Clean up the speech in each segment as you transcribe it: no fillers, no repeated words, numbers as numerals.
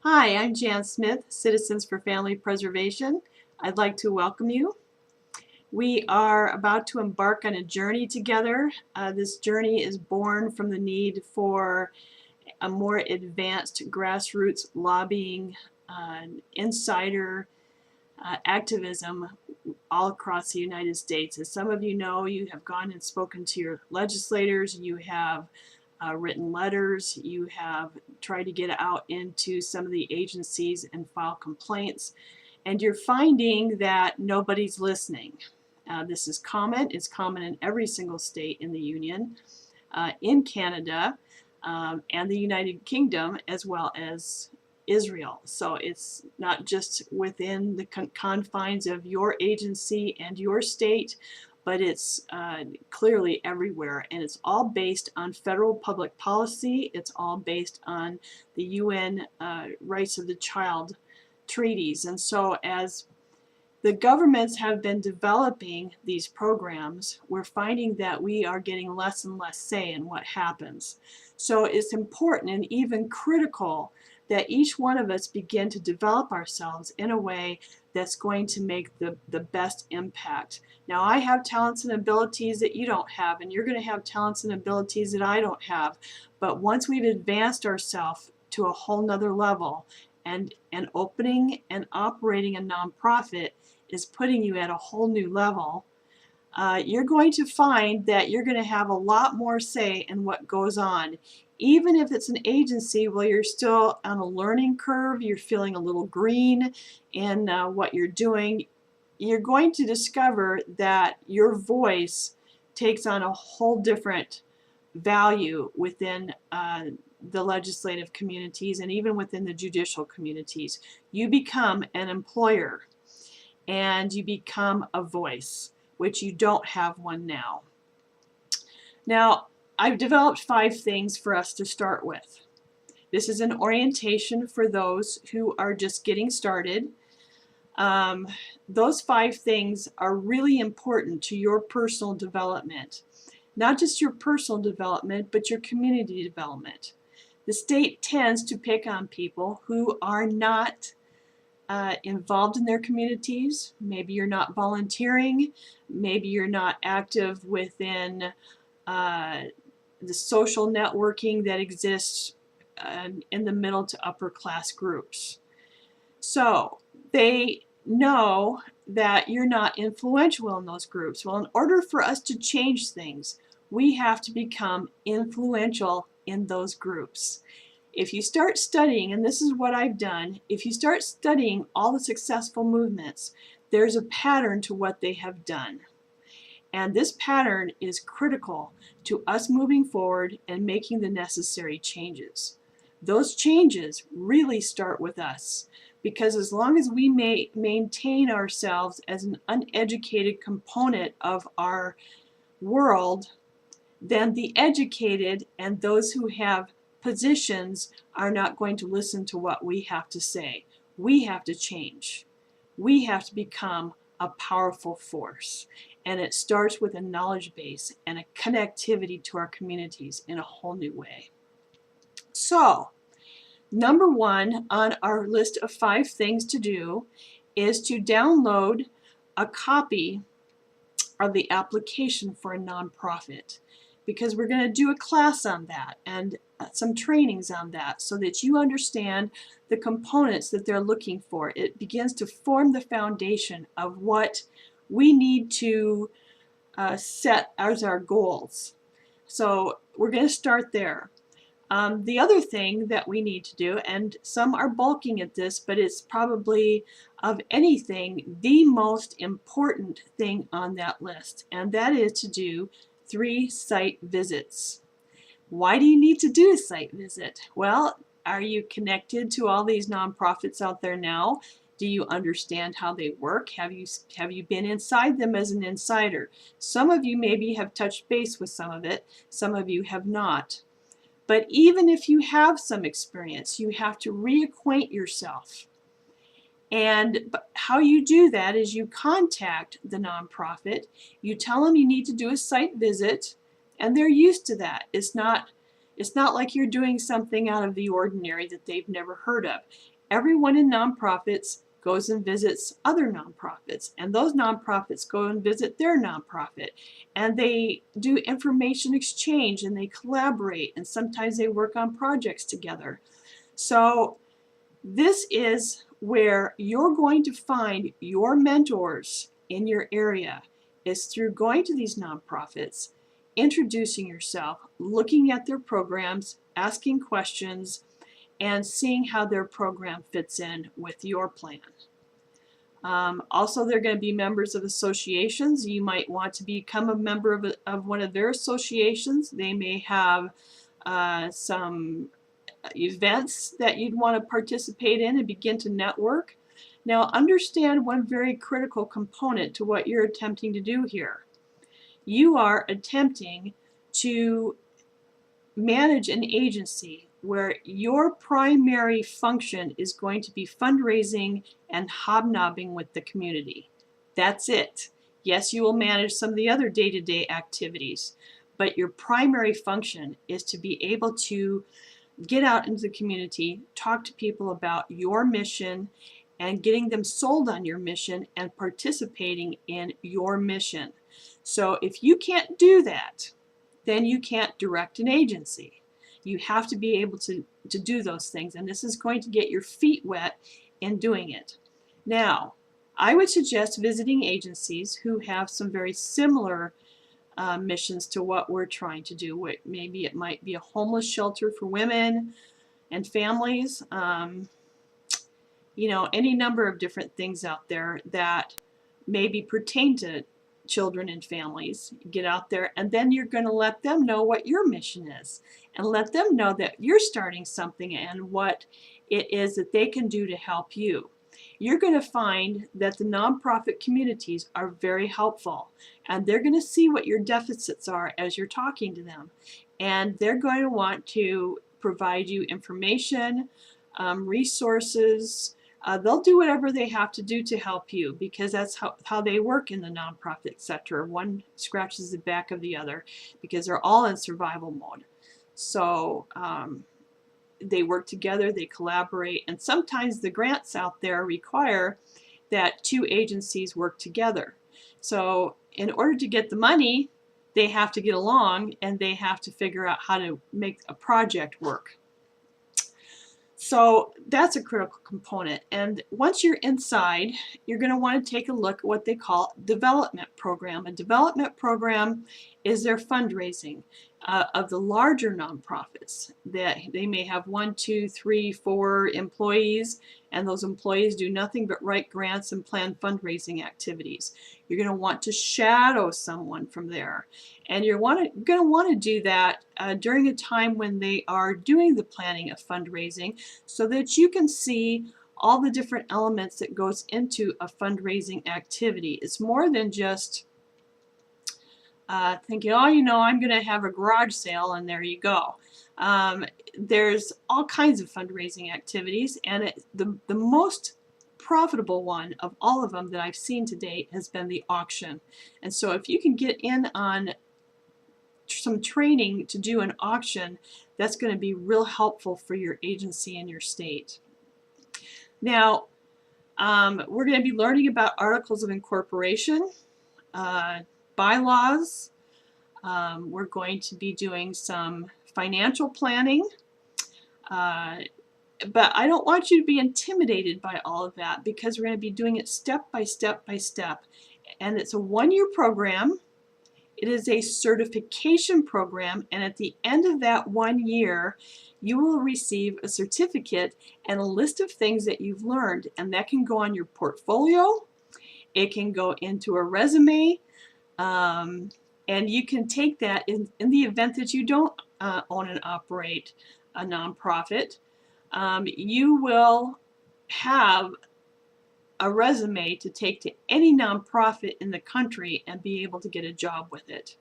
Hi, I'm Jan Smith, Citizens for Family Preservation. I'd like to welcome you. We are about to embark on a journey together. This journey is born from the need for a more advanced grassroots lobbying, insider activism all across the United States. As some of you know, you have gone and spoken to your legislators, you have written letters, you have tried to get out into some of the agencies and file complaints, and you're finding that nobody's listening. This is common. It's common in every single state in the Union, in Canada, and the United Kingdom, as well as Israel. So it's not just within the confines of your agency and your state, but it's clearly everywhere, and it's all based on federal public policy. It's all based on the UN Rights of the Child treaties. And so as the governments have been developing these programs, we're finding that we are getting less and less say in what happens. So it's important and even critical that each one of us begin to develop ourselves in a way that's going to make the best impact. Now, I have talents and abilities that you don't have, and you're going to have talents and abilities that I don't have. But once we've advanced ourselves to a whole nother level, and opening and operating a nonprofit is putting you at a whole new level, you're going to find that you're going to have a lot more say in what goes on. Even if it's an agency, well, you're still on a learning curve, you're feeling a little green in what you're doing, you're going to discover that your voice takes on a whole different value within the legislative communities and even within the judicial communities. You become an employer and you become a voice, which you don't have one now. Now, I've developed 5 things for us to start with. This is an orientation for those who are just getting started. Those 5 things are really important to your personal development. Not just your personal development, but your community development. The state tends to pick on people who are not involved in their communities. Maybe you're not volunteering, maybe you're not active within the social networking that exists in the middle to upper class groups. So they know that you're not influential in those groups. Well, in order for us to change things, we have to become influential in those groups. If you start studying, and this is what I've done, if you start studying all the successful movements, there's a pattern to what they have done. And this pattern is critical to us moving forward and making the necessary changes. Those changes really start with us, because as long as we maintain ourselves as an uneducated component of our world, then the educated and those who have positions are not going to listen to what we have to say. We have to change. We have to become a powerful force. And it starts with a knowledge base and a connectivity to our communities in a whole new way. So, number 1 on our list of 5 things to do is to download a copy of the application for a nonprofit, because we're going to do a class on that and some trainings on that so that you understand the components that they're looking for. It begins to form the foundation of what we need to set as our goals. So we're going to start there. The other thing that we need to do, and some are balking at this, but it's probably of anything the most important thing on that list, and that is to do 3 site visits. Why do you need to do a site visit? Well, are you connected to all these nonprofits out there now? Do you understand how they work? Have you been inside them as an insider? Some of you maybe have touched base with some of it, some of you have not. But even if you have some experience, you have to reacquaint yourself. And how you do that is you contact the nonprofit, you tell them you need to do a site visit, and they're used to that. It's not like you're doing something out of the ordinary that they've never heard of. everyone in nonprofits goes and visits other nonprofits, and those nonprofits go and visit their nonprofit, and they do information exchange, and they collaborate, and sometimes they work on projects together. So this is where you're going to find your mentors in your area, is through going to these nonprofits, introducing yourself, looking at their programs, asking questions, and seeing how their program fits in with your plan. Also, they're going to be members of associations. You might want to become a member of one of their associations. They may have some events that you'd want to participate in and begin to network. Now, understand one very critical component to what you're attempting to do here. You are attempting to manage an agency where your primary function is going to be fundraising and hobnobbing with the community. That's it. Yes, you will manage some of the other day-to-day activities, but your primary function is to be able to get out into the community, talk to people about your mission, and getting them sold on your mission and participating in your mission. So if you can't do that, then you can't direct an agency. You have to be able to do those things, and this is going to get your feet wet in doing it. Now, I would suggest visiting agencies who have some very similar missions to what we're trying to do. Maybe it might be a homeless shelter for women and families. You know, any number of different things out there that maybe pertain to children and families. Get out there, and then you're going to let them know what your mission is, and let them know that you're starting something and what it is that they can do to help you. You're going to find that the nonprofit communities are very helpful, and they're going to see what your deficits are as you're talking to them, and they're going to want to provide you information, resources. They'll do whatever they have to do to help you, because that's how they work in the nonprofit sector. One scratches the back of the other because they're all in survival mode. So they work together, they collaborate, and sometimes the grants out there require that two agencies work together. So in order to get the money, they have to get along, and they have to figure out how to make a project work. So that's a critical component. And once you're inside, you're going to want to take a look at what they call development program. A development program is their fundraising of the larger nonprofits. That they may have 1, 2, 3, 4 employees, and those employees do nothing but write grants and plan fundraising activities. You're going to want to shadow someone from there, and you're going to want to do that during a time when they are doing the planning of fundraising, so that you can see all the different elements that goes into a fundraising activity. It's more than just thinking, oh, you know, I'm going to have a garage sale, and there you go. There's all kinds of fundraising activities, and the most profitable one of all of them that I've seen to date has been the auction. And so if you can get in on some training to do an auction, that's going to be real helpful for your agency and your state. Now, we're going to be learning about articles of incorporation, bylaws. We're going to be doing some financial planning. But I don't want you to be intimidated by all of that, because we're going to be doing it step by step by step. And it's a one-year program. It is a certification program, and at the end of that 1 year, you will receive a certificate and a list of things that you've learned, and that can go on your portfolio. It can go into a resume, and you can take that in the event that you don't own and operate a nonprofit. You will have a resume to take to any nonprofit in the country and be able to get a job with it.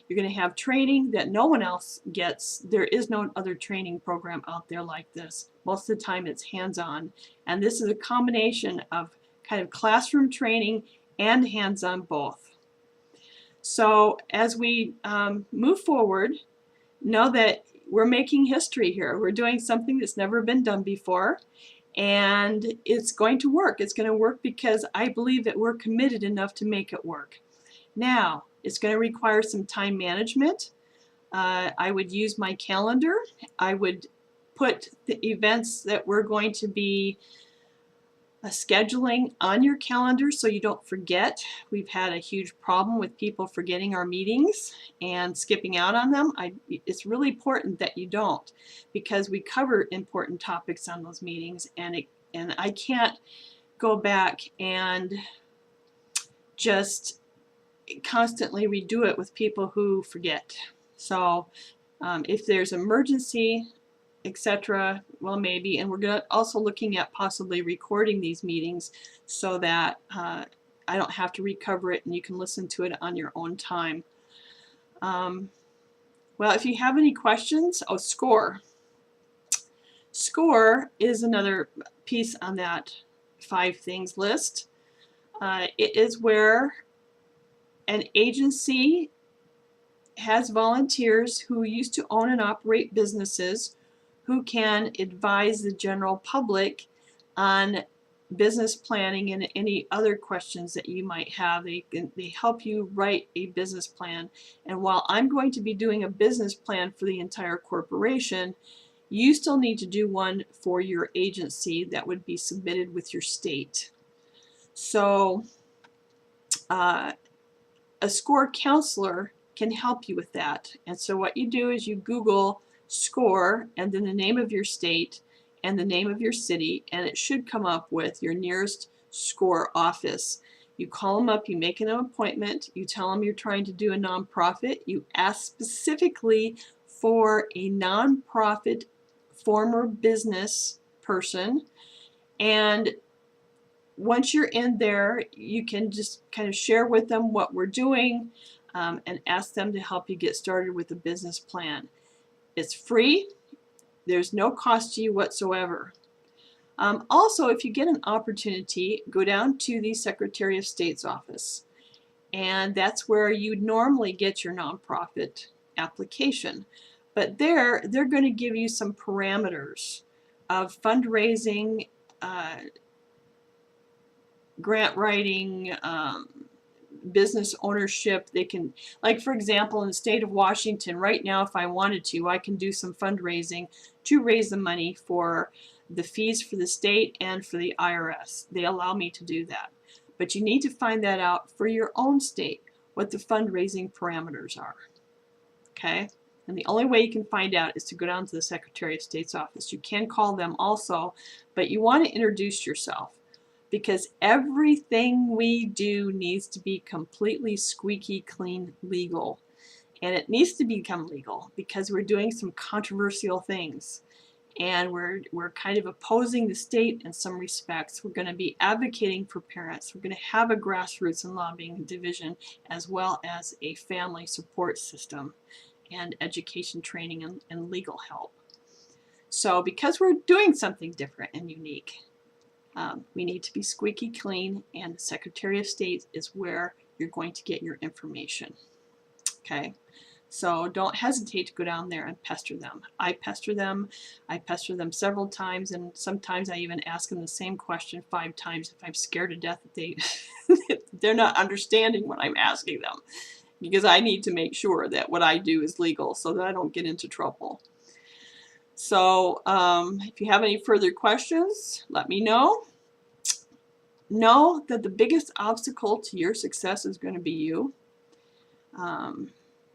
You're going to have training that no one else gets. There is no other training program out there like this. Most of the time it's hands-on, and this is a combination of kind of classroom training and hands-on both. So as we move forward, know that we're making history here. We're doing something that's never been done before, And it's going to work. It's going to work because I believe that we're committed enough to make it work. Now, it's going to require some time management. I would use my calendar. I would put the events that we're going to be scheduling on your calendar so you don't forget. We've had a huge problem with people forgetting our meetings and skipping out on them. It's really important that you don't, because we cover important topics on those meetings, and I can't go back and just constantly redo it with people who forget. So if there's emergency, etc., well, maybe. And we're also looking at possibly recording these meetings so that I don't have to recover it and you can listen to it on your own time. Well, if you have any questions, SCORE. SCORE is another piece on that 5 things list. It is where an agency has volunteers who used to own and operate businesses who can advise the general public on business planning and any other questions that you might have. They help you write a business plan. And while I'm going to be doing a business plan for the entire corporation, you still need to do one for your agency that would be submitted with your state. So a SCORE counselor can help you with that. And so what you do is you Google SCORE and then the name of your state and the name of your city, and it should come up with your nearest SCORE office. You call them up, you make an appointment, you tell them you're trying to do a nonprofit, you ask specifically for a nonprofit former business person, and once you're in there, you can just kind of share with them what we're doing and ask them to help you get started with a business plan. It's free. There's no cost to you whatsoever. Also, if you get an opportunity, go down to the Secretary of State's office, and that's where you'd normally get your nonprofit application. But they're going to give you some parameters of fundraising, grant writing, business ownership. They can, like for example, in the state of Washington right now, if I wanted to, I can do some fundraising to raise the money for the fees for the state and for the IRS. They allow me to do that. But you need to find that out for your own state, what the fundraising parameters are. Okay? And the only way you can find out is to go down to the Secretary of State's office. You can call them also, but you want to introduce yourself, because everything we do needs to be completely squeaky clean legal. And it needs to become legal because we're doing some controversial things. And we're kind of opposing the state in some respects. We're going to be advocating for parents. We're going to have a grassroots and lobbying division, as well as a family support system and education training and legal help. So because we're doing something different and unique, we need to be squeaky clean, and the Secretary of State is where you're going to get your information. Okay, so don't hesitate to go down there and pester them. I pester them several times, and sometimes I even ask them the same question 5 times if I'm scared to death that they're not understanding what I'm asking them, because I need to make sure that what I do is legal so that I don't get into trouble. So if you have any further questions, let me know. Know that the biggest obstacle to your success is going to be you.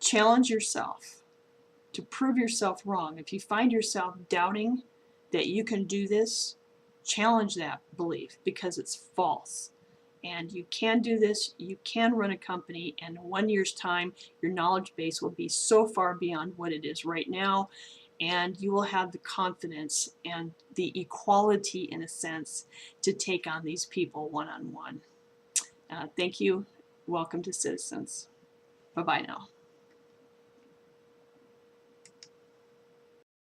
Challenge yourself to prove yourself wrong. If you find yourself doubting that you can do this, challenge that belief, because it's false. And you can do this, you can run a company, and in 1 year's time, your knowledge base will be so far beyond what it is right now, and you will have the confidence and the equality, in a sense, to take on these people one-on-one. Thank you. Welcome to Citizens. Bye-bye now.